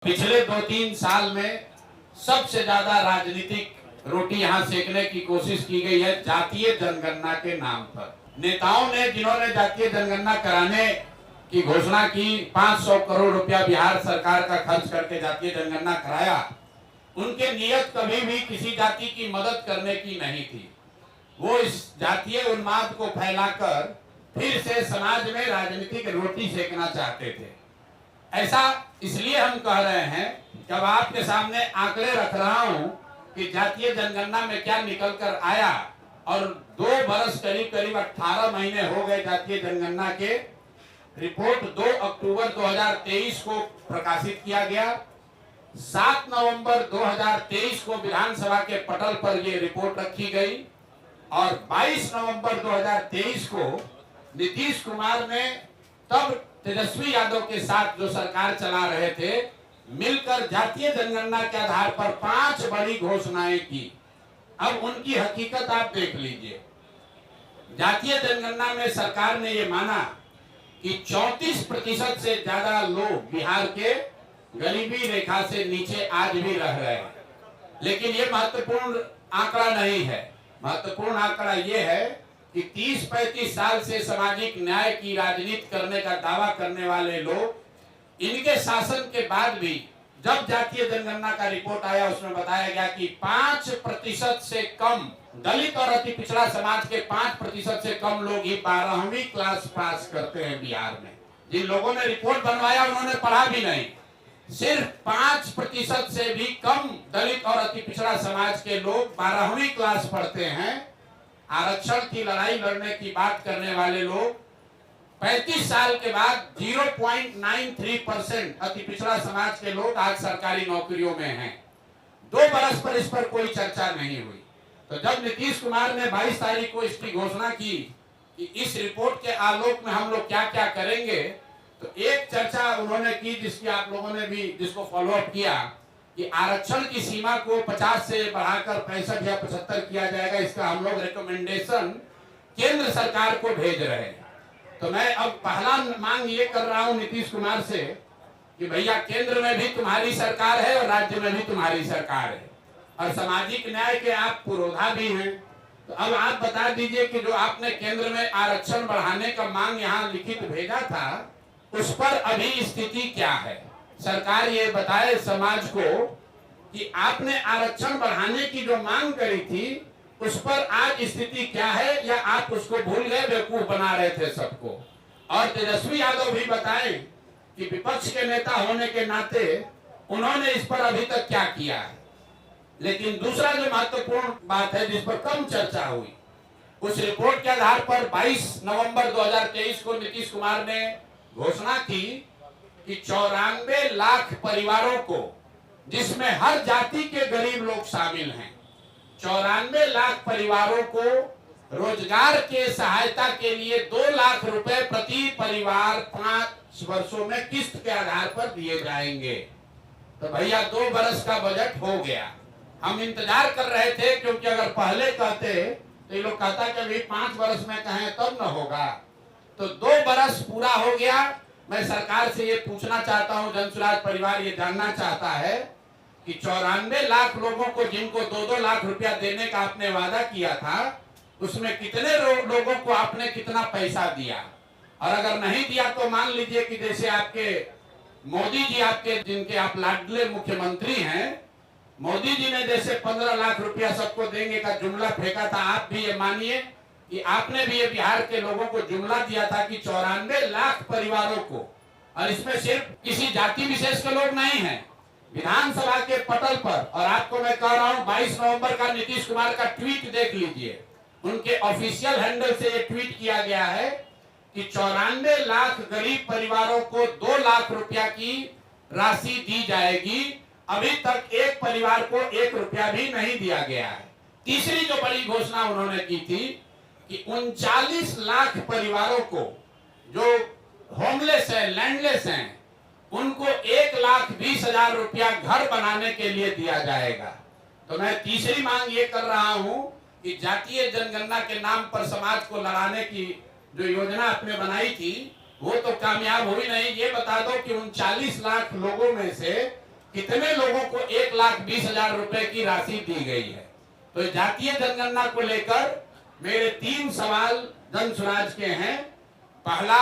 पिछले 2-3 साल में सबसे ज्यादा राजनीतिक रोटी यहाँ सेकने की कोशिश की गई है जातीय जनगणना के नाम पर। नेताओं ने, जिन्होंने जातीय जनगणना कराने की घोषणा की, 500 करोड़ रुपया बिहार सरकार का खर्च करके जातीय जनगणना कराया, उनके नियत कभी भी किसी जाति की मदद करने की नहीं थी। वो इस जातीय उन्माद को फैलाकर फिर से समाज में राजनीतिक रोटी सेकना चाहते थे। ऐसा इसलिए हम कह रहे हैं, जब आपके सामने आंकड़े रख रहा हूं कि जातीय जनगणना में क्या निकल कर आया, और 2 बरस करीब 18 महीने हो गए जातीय जनगणना के। रिपोर्ट 2 अक्टूबर 2023 को प्रकाशित किया गया। 7 नवंबर 2023 को विधानसभा के पटल पर ये रिपोर्ट रखी गई और 22 नवंबर 2023 को नीतीश कुमार ने, तब तेजस्वी यादव के साथ जो सरकार चला रहे थे, मिलकर जातीय जनगणना के आधार पर 5 बड़ी घोषणाएं की। अब उनकी हकीकत आप देख लीजिए। जातीय जनगणना में सरकार ने ये माना कि 34% से ज्यादा लोग बिहार के गरीबी रेखा से नीचे आज भी रह रहे हैं। लेकिन ये महत्वपूर्ण आंकड़ा नहीं है। महत्वपूर्ण आंकड़ा ये है कि 30-35 साल से सामाजिक न्याय की राजनीति करने का दावा करने वाले लोग, इनके शासन के बाद भी जब जातीय जनगणना का रिपोर्ट आया, उसमें बताया गया कि 5% से कम दलित और अति पिछड़ा समाज के 5% से कम लोग ही 12वीं क्लास पास करते हैं बिहार में। जिन लोगों ने रिपोर्ट बनवाया उन्होंने पढ़ा भी नहीं। सिर्फ 5% से भी कम दलित और अति पिछड़ा समाज के लोग 12वीं क्लास पढ़ते हैं। आरक्षण की लड़ाई लड़ने की बात करने वाले लोग 35 साल के बाद 0.93% अति पिछड़ा समाज के लोग आज सरकारी नौकरियों में हैं। 2 बरस पर इस पर कोई चर्चा नहीं हुई। तो जब नीतीश कुमार ने 22 तारीख को इसकी घोषणा की कि इस रिपोर्ट के आलोक में हम लोग क्या क्या करेंगे, तो एक चर्चा उन्होंने की जिसकी आप लोगों ने भी जिसको फॉलोअप किया कि आरक्षण की सीमा को 50 से बढ़ाकर 65 या 75 किया जाएगा। इसका हम लोग रिकमेंडेशन केंद्र सरकार को भेज रहे हैं। तो मैं अब पहला मांग ये कर रहा हूं नीतीश कुमार से कि भैया, केंद्र में भी तुम्हारी सरकार है और राज्य में भी तुम्हारी सरकार है और सामाजिक न्याय के आप पुरोधा भी हैं। तो अब आप बता दीजिए कि जो आपने केंद्र में आरक्षण बढ़ाने का मांग यहाँ लिखित भेजा था, उस पर अभी स्थिति क्या है। सरकार ये बताए समाज को कि आपने आरक्षण बढ़ाने की जो मांग करी थी, उस पर आज स्थिति क्या है, या आप उसको भूल गए, बेवकूफ बना रहे थे सबको। और तेजस्वी यादव भी बताएं कि विपक्ष के नेता होने के नाते उन्होंने इस पर अभी तक क्या किया है। लेकिन दूसरा जो महत्वपूर्ण बात है जिस पर कम चर्चा हुई, उस रिपोर्ट के आधार पर 22 नवंबर 2023 को नीतीश कुमार ने घोषणा की कि 94 लाख परिवारों को, जिसमें हर जाति के गरीब लोग शामिल हैं, 94 लाख परिवारों को रोजगार के सहायता के लिए 2 लाख रुपए प्रति परिवार 5 वर्षों में किस्त के आधार पर दिए जाएंगे। तो भैया 2 बरस का बजट हो गया। हम इंतजार कर रहे थे, क्योंकि अगर पहले कहते तो ये लोग कहता कि अभी 5 बरस में कहें तब न होगा। तो 2 बरस पूरा हो गया। मैं सरकार से ये पूछना चाहता हूं, जनसुराज परिवार ये जानना चाहता है कि 94 लाख लोगों को, जिनको 2-2 लाख रुपया देने का आपने वादा किया था, उसमें कितने लोगों को आपने कितना पैसा दिया। और अगर नहीं दिया तो मान लीजिए कि जैसे आपके मोदी जी, आपके जिनके आप लाडले मुख्यमंत्री हैं, मोदी जी ने जैसे 15 लाख रुपया सबको देंगे का जुमला फेंका था, आप भी ये मानिए कि आपने भी ये बिहार के लोगों को जुमला दिया था कि 94 लाख परिवारों को, और इसमें सिर्फ किसी जाति विशेष के लोग नहीं हैं, विधानसभा के पटल पर। और आपको मैं कह रहा हूं, 22 नवंबर का नीतीश कुमार का ट्वीट देख लीजिए, उनके ऑफिशियल हैंडल से ये ट्वीट किया गया है कि 94 लाख गरीब परिवारों को 2 लाख रुपया की राशि दी जाएगी। अभी तक एक परिवार को 1 रुपया भी नहीं दिया गया है। तीसरी जो बड़ी घोषणा उन्होंने की थी कि 39 लाख परिवारों को जो होमलेस है, लैंडलेस हैं, उनको 1,20,000 रुपया घर बनाने के लिए दिया जाएगा। तो मैं तीसरी मांग ये कर रहा हूं कि जातीय जनगणना के नाम पर समाज को लड़ाने की जो योजना आपने बनाई थी, वो तो कामयाब हुई नहीं। ये बता दो कि 39 लाख लोगों में से कितने लोगों को 1,20,000 रुपए की राशि दी गई है। तो जातीय जनगणना को लेकर मेरे 3 सवाल जन स्वराज के हैं। पहला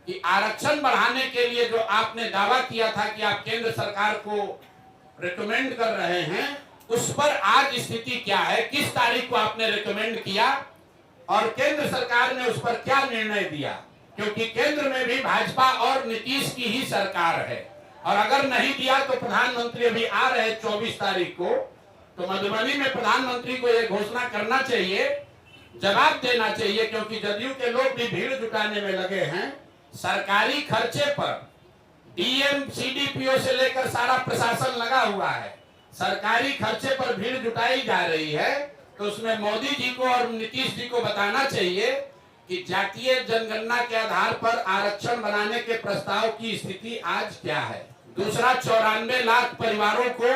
कि आरक्षण बढ़ाने के लिए जो आपने दावा किया था कि आप केंद्र सरकार को रिकमेंड कर रहे हैं, उस पर आज स्थिति क्या है? किस तारीख को आपने रिकमेंड किया और केंद्र सरकार ने उस पर क्या निर्णय दिया? क्योंकि केंद्र में भी भाजपा और नीतीश की ही सरकार है, और अगर नहीं दिया तो प्रधानमंत्री अभी आ रहे 24 तारीख को, तो मधुबनी में प्रधानमंत्री को यह घोषणा करना चाहिए, जवाब देना चाहिए, क्योंकि जदयू के लोग भी भीड़ जुटाने में लगे हैं। सरकारी खर्चे पर डीएम सीडीपीओ से लेकर सारा प्रशासन लगा हुआ है, सरकारी खर्चे पर भीड़ जुटाई जा रही है। तो उसमें मोदी जी को और नीतीश जी को बताना चाहिए कि जातीय जनगणना के आधार पर आरक्षण बनाने के प्रस्ताव की स्थिति आज क्या है। दूसरा, 94 लाख परिवारों को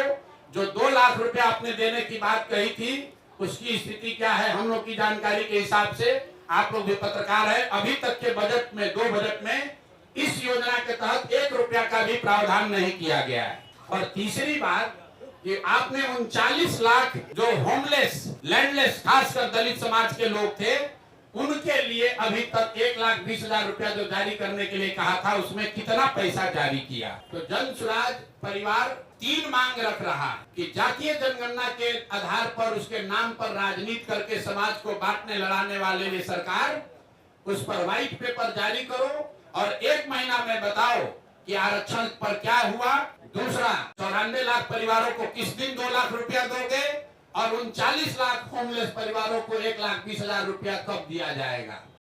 जो 2 लाख रुपए आपने देने की बात कही थी, उसकी स्थिति क्या है? हम लोग की जानकारी के हिसाब से, आप लोग भी पत्रकार है, अभी तक के बजट में, 2 बजट में इस योजना के तहत 1 रुपया का भी प्रावधान नहीं किया गया है। और तीसरी बात कि आपने 39 लाख जो होमलेस, लैंडलेस, खासकर दलित समाज के लोग थे, उनके लिए अभी तक 1,20,000 रुपया जो जारी करने के लिए कहा था, उसमें कितना पैसा जारी किया? तो जन स्वराज परिवार 3 मांग रख रहा है कि जातीय जनगणना के आधार पर, उसके नाम पर राजनीति करके समाज को बांटने लड़ाने वाले ये सरकार, उस पर व्हाइट पेपर जारी करो और 1 महीना में बताओ कि आरक्षण पर क्या हुआ। दूसरा, 94 लाख परिवारों को किस दिन 2 लाख रुपया दोगे, और 39 लाख होमलेस परिवारों को 1,20,000 रुपया कब दिया जाएगा?